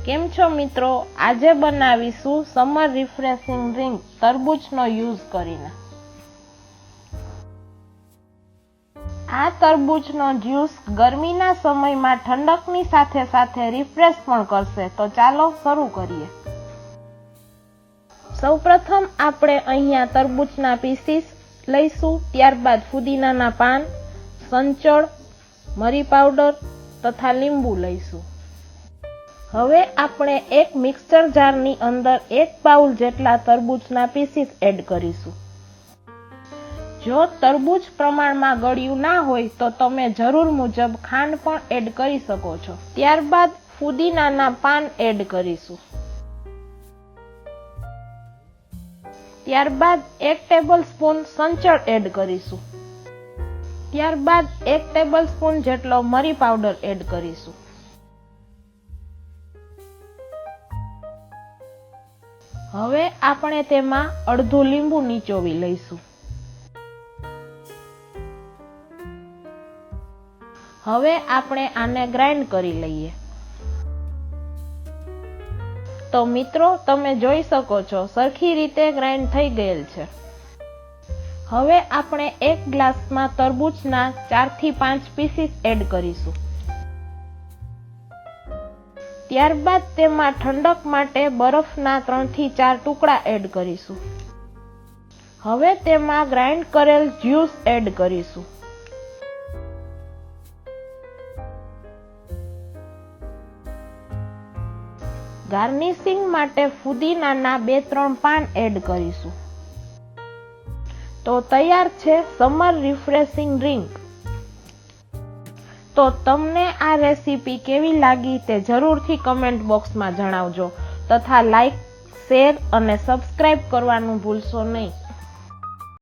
કેમ છો મિત્રો? આજે બનાવીશું સમર રિફ્રેશિંગ ડ્રિંક તરબૂચનો યુઝ કરીને। આ તરબૂચનો જ્યુસ ગરમીના સમયમાં ઠંડકની સાથે સાથે રિફ્રેશ પણ કરશે। તો ચાલો શરૂ કરીએ। સૌપ્રથમ આપણે અહીંયા તરબૂચના પીસીસ લઈશું, ત્યારબાદ ફુદીનાના પાન, સંચળ, મરી પાવડર તથા લીંબુ લઈશું। હવે આપણે એક મિક્સર જારની અંદર 1 બાઉલ જેટલા તરબૂચના પીસીસ એડ કરીશું। જો તરબૂચ પ્રમાણમાં ગળ્યું ના હોય તો તમે જરૂર મુજબ ખાંડ પણ એડ કરી શકો છો। ત્યારબાદ ફુદીનાના પાન એડ કરીશું। ત્યારબાદ 1 ટેબલસ્પૂન સંચળ એડ કરીશું। ત્યારબાદ 1 ટેબલસ્પૂન જેટલો મરી પાવડર એડ કરીશું। હવે આપણે તેમાં અડધું લીંબુ નીચોવી લઈશું। હવે આપણે આને ગ્રાઇન્ડ કરી લઈએ। તો મિત્રો, તમે જોઈ શકો છો સરખી રીતે ગ્રાઇન્ડ થઈ ગયેલ છે। હવે આપણે 1 ગ્લાસમાં તરબૂચના 4 થી 5 પીસીસ એડ કરીશું। ત્યારબાદ તેમાં ઠંડક માટે બરફના 3 થી 4 ટુકડા એડ કરીશું। હવે તેમાં ગ્રાઇન્ડ કરેલ જ્યુસ એડ કરીશું। ગાર્નિશિંગ માટે ફુદીનાના 2-3 પાન એડ કરીશું। તો તૈયાર છે સમર રિફ્રેશિંગ ડ્રિંક। તો તમને આ રેસીપી કેવી લાગી તે જરૂરથી કમેન્ટ બોક્સમાં જણાવજો તથા લાઈક, શેર અને સબસ્ક્રાઇબ કરવાનું ભૂલશો નહીં।